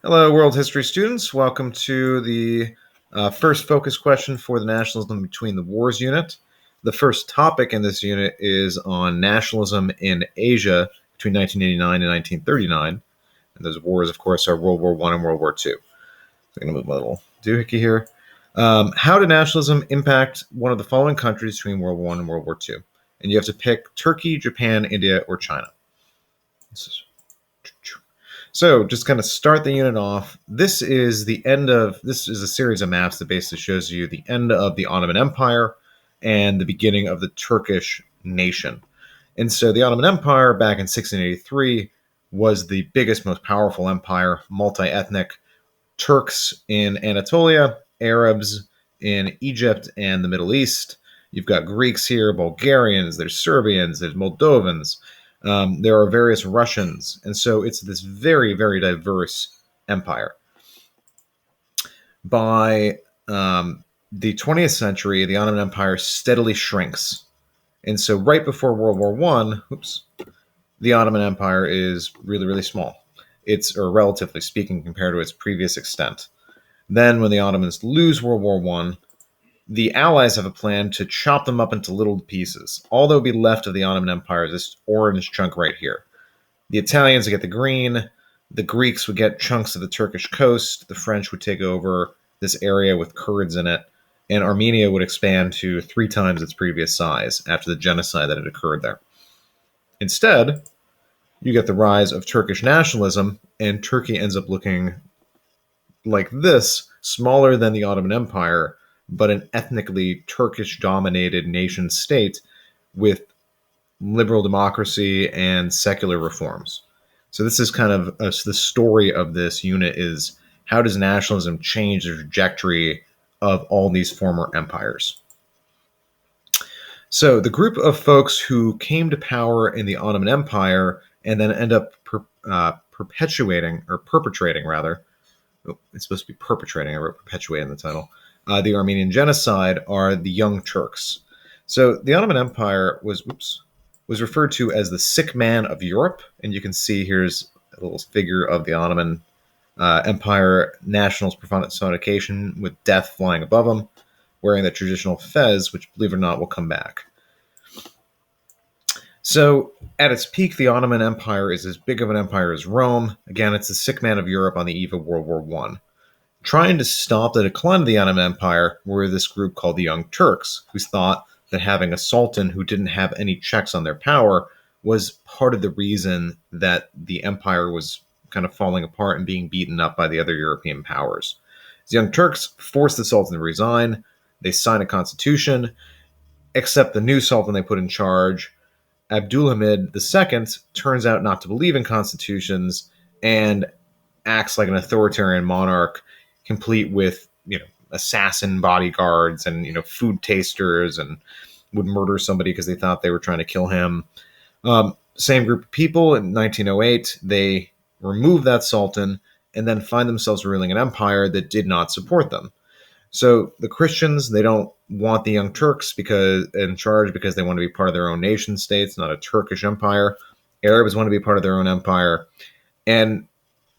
Hello, world history students. Welcome to the first focus question for the Nationalism Between the Wars unit. The first topic in this unit is on nationalism in Asia between 1989 and 1939. And those wars, of course, are World War I and World War II. So I'm going to move my little doohickey here. How did nationalism impact one of the following countries between World War I and World War II? And you have to pick Turkey, Japan, India, or China. So just kind of start the unit off. This is a series of maps that basically shows you the end of the Ottoman Empire and the beginning of the Turkish nation. And so the Ottoman Empire back in 1683 was the biggest, most powerful empire, multi-ethnic. Turks in Anatolia, Arabs in Egypt and the Middle East. You've got Greeks here, Bulgarians, there's Serbians, there's Moldovans. There are various Russians. And so it's this very, very diverse empire. By the 20th century, the Ottoman Empire steadily shrinks. And so right before World War I, the Ottoman Empire is really, really small. Or relatively speaking, compared to its previous extent. Then when the Ottomans lose World War I, the Allies have a plan to chop them up into little pieces. All that would be left of the Ottoman Empire is this orange chunk right here. The Italians would get the green, the Greeks would get chunks of the Turkish coast, the French would take over this area with Kurds in it, and Armenia would expand to 3 times its previous size after the genocide that had occurred there. Instead, you get the rise of Turkish nationalism, and Turkey ends up looking like this, smaller than the Ottoman Empire, but an ethnically Turkish-dominated nation state with liberal democracy and secular reforms. So this is kind of the story of this unit is how does nationalism change the trajectory of all these former empires? So the group of folks who came to power in the Ottoman Empire and then end up perpetrating, it's supposed to be perpetrating, I wrote perpetuate in the title, the Armenian genocide are the Young Turks. So the Ottoman Empire was referred to as the sick man of Europe, and you can see here's a little figure of the Ottoman Empire national's personification with death flying above them, wearing the traditional fez, which, believe it or not, will come back. So at its peak, the Ottoman Empire is as big of an empire as Rome. Again, it's the sick man of Europe on the eve of World War I. Trying to stop the decline of the Ottoman Empire were this group called the Young Turks, who thought that having a sultan who didn't have any checks on their power was part of the reason that the empire was kind of falling apart and being beaten up by the other European powers. The Young Turks forced the sultan to resign. They signed a constitution, except the new sultan they put in charge, Abdulhamid II, turns out not to believe in constitutions and acts like an authoritarian monarch, complete with, assassin bodyguards and, food tasters, and would murder somebody because they thought they were trying to kill him. Same group of people in 1908, they remove that sultan and then find themselves ruling an empire that did not support them. So the Christians, they don't want the Young Turks in charge because they want to be part of their own nation states, not a Turkish empire. Arabs want to be part of their own empire. And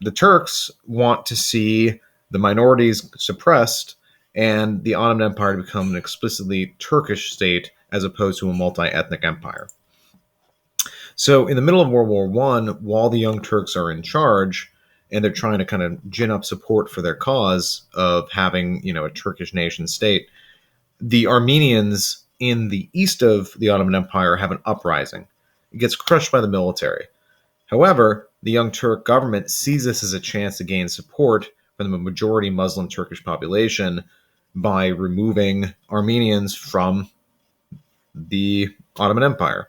the Turks want to see the minorities suppressed and the Ottoman Empire to become an explicitly Turkish state as opposed to a multi-ethnic empire. So in the middle of World War I, while the Young Turks are in charge, and they're trying to kind of gin up support for their cause of having, a Turkish nation state, the Armenians in the east of the Ottoman Empire have an uprising. It gets crushed by the military. However, the Young Turk government sees this as a chance to gain support from the majority Muslim Turkish population by removing Armenians from the Ottoman Empire.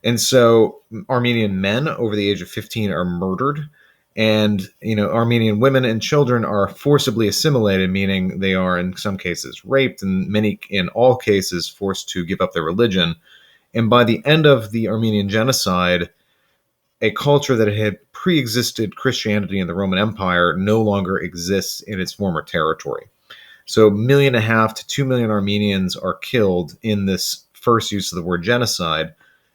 And so Armenian men over the age of 15 are murdered. And, Armenian women and children are forcibly assimilated, meaning they are in some cases raped and in all cases forced to give up their religion. And by the end of the Armenian genocide, a culture that had pre-existed Christianity in the Roman Empire no longer exists in its former territory. So 1.5 million to 2 million Armenians are killed in this first use of the word genocide.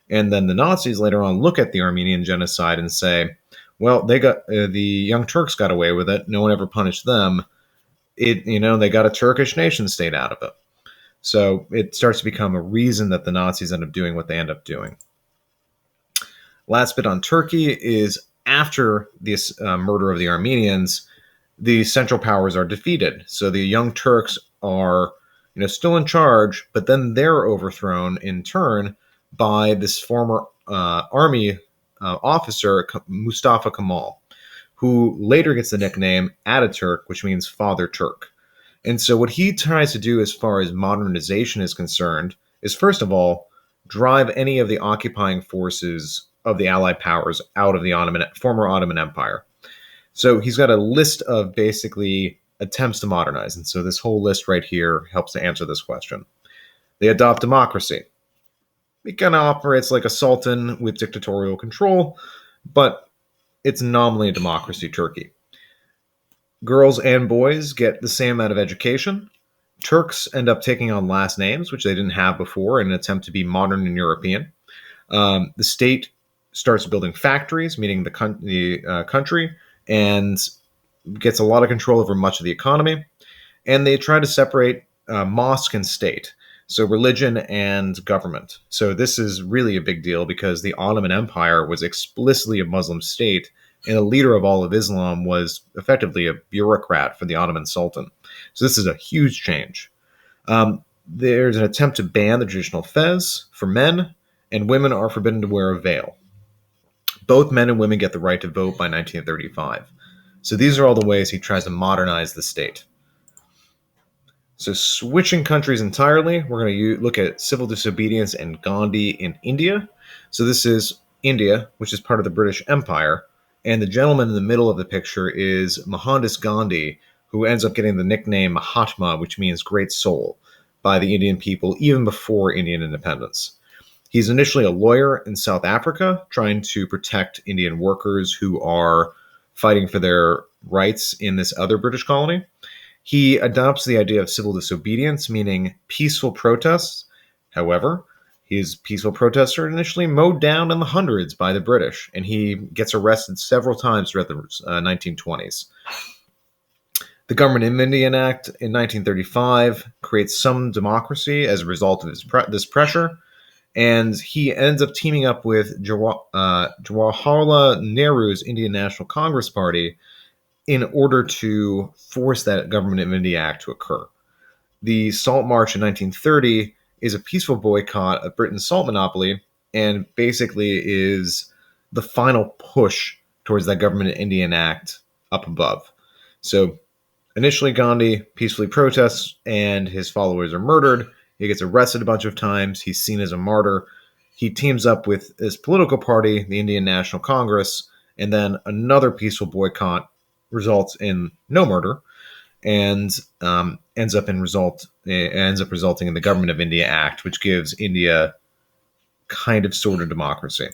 And then the Nazis later on look at the Armenian genocide and say, Well, they got the Young Turks got away with it. No one ever punished them. They got a Turkish nation state out of it. So it starts to become a reason that the Nazis end up doing what they end up doing. Last bit on Turkey is after this murder of the Armenians, the Central Powers are defeated. So the Young Turks are, still in charge, but then they're overthrown in turn by this former army officer, Mustafa Kemal, who later gets the nickname Ataturk, which means Father Turk. And so what he tries to do as far as modernization is concerned is, first of all, drive any of the occupying forces of the Allied powers out of the former Ottoman Empire. So he's got a list of basically attempts to modernize. And so this whole list right here helps to answer this question. They adopt democracy. It kind of operates like a sultan with dictatorial control, but it's nominally a democracy, Turkey. Girls and boys get the same amount of education. Turks end up taking on last names, which they didn't have before, in an attempt to be modern and European. The state starts building factories, meaning the country, and gets a lot of control over much of the economy. And they try to separate mosque and state, so religion and government. So this is really a big deal because the Ottoman Empire was explicitly a Muslim state, and the leader of all of Islam was effectively a bureaucrat for the Ottoman Sultan. So this is a huge change. There's an attempt to ban the traditional fez for men, and women are forbidden to wear a veil. Both men and women get the right to vote by 1935. So these are all the ways he tries to modernize the state. So switching countries entirely, we're going to look at civil disobedience and Gandhi in India. So this is India, which is part of the British Empire. And the gentleman in the middle of the picture is Mohandas Gandhi, who ends up getting the nickname Mahatma, which means great soul, by the Indian people even before Indian independence. He's initially a lawyer in South Africa, trying to protect Indian workers who are fighting for their rights in this other British colony. He adopts the idea of civil disobedience, meaning peaceful protests. However, his peaceful protests are initially mowed down in the hundreds by the British, and he gets arrested several times throughout the 1920s. The Government of India Act in 1935 creates some democracy as a result of this pressure, and he ends up teaming up with Jawaharlal Nehru's Indian National Congress Party in order to force that Government of India Act to occur. The Salt March in 1930 is a peaceful boycott of Britain's salt monopoly and basically is the final push towards that Government of India Act up above. So initially Gandhi peacefully protests and his followers are murdered. He gets arrested a bunch of times. He's seen as a martyr. He teams up with his political party, the Indian National Congress, and then another peaceful boycott results in no murder and ends up resulting in the Government of India Act, which gives India kind of sort of democracy.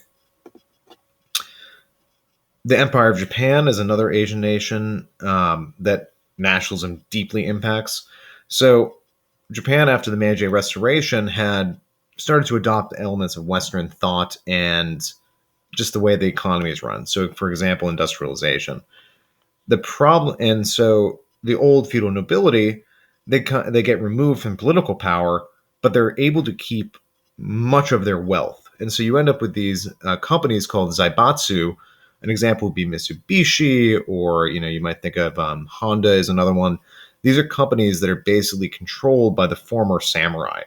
The Empire of Japan is another Asian nation that nationalism deeply impacts. So Japan, after the Meiji Restoration, had started to adopt elements of Western thought and just the way the economy is run. So, for example, industrialization. And so the old feudal nobility, they get removed from political power, but they're able to keep much of their wealth. And so you end up with these companies called zaibatsu. An example would be Mitsubishi, or you might think of Honda is another one. These are companies that are basically controlled by the former samurai.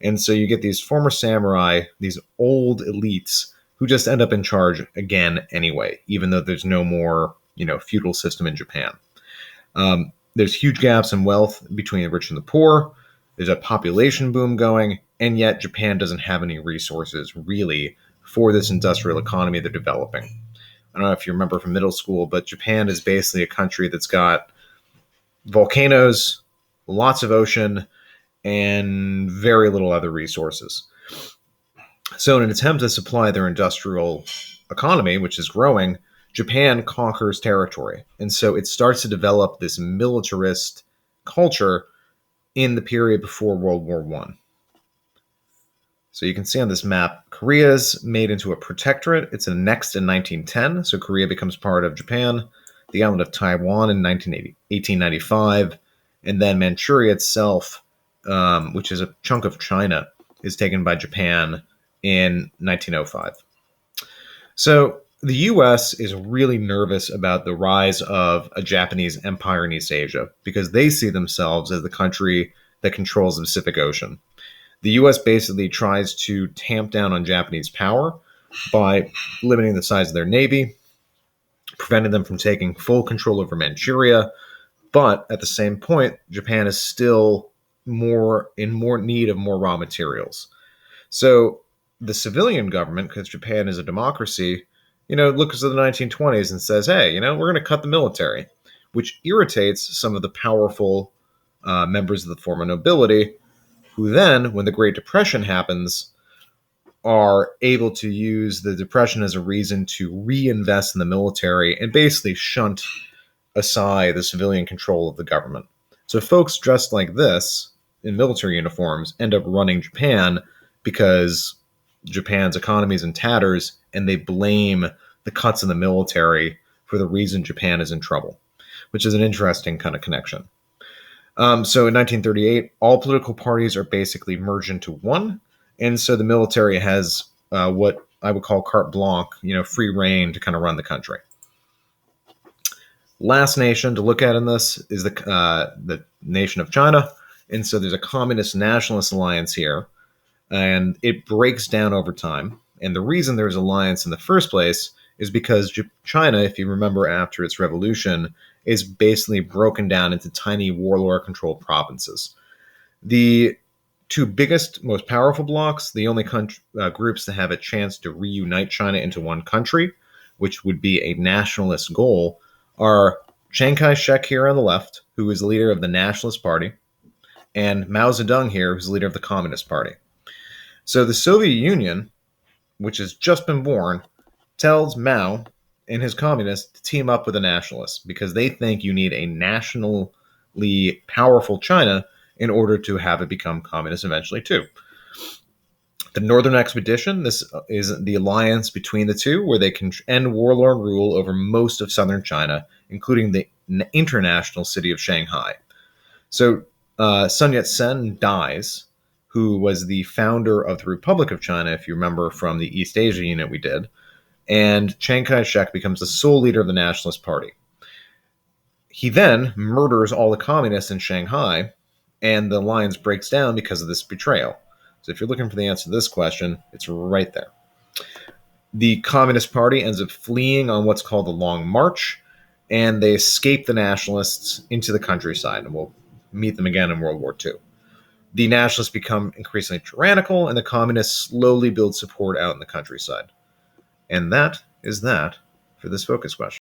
And so you get these former samurai, these old elites, who just end up in charge again anyway, even though there's no more feudal system in Japan. There's huge gaps in wealth between the rich and the poor. There's a population boom going, and yet Japan doesn't have any resources really for this industrial economy they're developing. I don't know if you remember from middle school, but Japan is basically a country that's got volcanoes, lots of ocean, and very little other resources. So in an attempt to supply their industrial economy, which is growing, Japan conquers territory. And so it starts to develop this militarist culture in the period before World War I. So you can see on this map, Korea is made into a protectorate. It's annexed in 1910, so Korea becomes part of Japan. The island of Taiwan in 1895, and then Manchuria itself, which is a chunk of China, is taken by Japan in 1905. So the US is really nervous about the rise of a Japanese empire in East Asia because they see themselves as the country that controls the Pacific Ocean. The US basically tries to tamp down on Japanese power by limiting the size of their navy, preventing them from taking full control over Manchuria. But at the same point, Japan is still more need of more raw materials. So the civilian government, because Japan is a democracy, looks at the 1920s and says, hey, we're going to cut the military, which irritates some of the powerful members of the former nobility, who then, when the Great Depression happens, are able to use the Depression as a reason to reinvest in the military and basically shunt aside the civilian control of the government. So folks dressed like this in military uniforms end up running Japan because Japan's economy is in tatters, and they blame the cuts in the military for the reason Japan is in trouble, which is an interesting kind of connection. So in 1938, all political parties are basically merged into one, and so the military has what I would call carte blanche, free reign to kind of run the country. Last nation to look at in this is the nation of China, and so there's a communist nationalist alliance here, and it breaks down over time. And the reason there's alliance in the first place is because China, if you remember after its revolution, is basically broken down into tiny warlord-controlled provinces. The two biggest, most powerful blocs, the only groups that have a chance to reunite China into one country, which would be a nationalist goal, are Chiang Kai-shek here on the left, who is the leader of the Nationalist Party, and Mao Zedong here, who's the leader of the Communist Party. So the Soviet Union, which has just been born, tells Mao and his communists to team up with the nationalists because they think you need a nationally powerful China in order to have it become communist eventually too. The Northern Expedition, this is the alliance between the two where they can end warlord rule over most of southern China, including the international city of Shanghai. So Sun Yat-sen dies, who was the founder of the Republic of China, if you remember from the East Asia unit we did, and Chiang Kai-shek becomes the sole leader of the Nationalist Party. He then murders all the communists in Shanghai, and the alliance breaks down because of this betrayal. So if you're looking for the answer to this question, it's right there. The Communist Party ends up fleeing on what's called the Long March, and they escape the nationalists into the countryside, and we'll meet them again in World War II. The nationalists become increasingly tyrannical, and the communists slowly build support out in the countryside. And that is that for this focus question.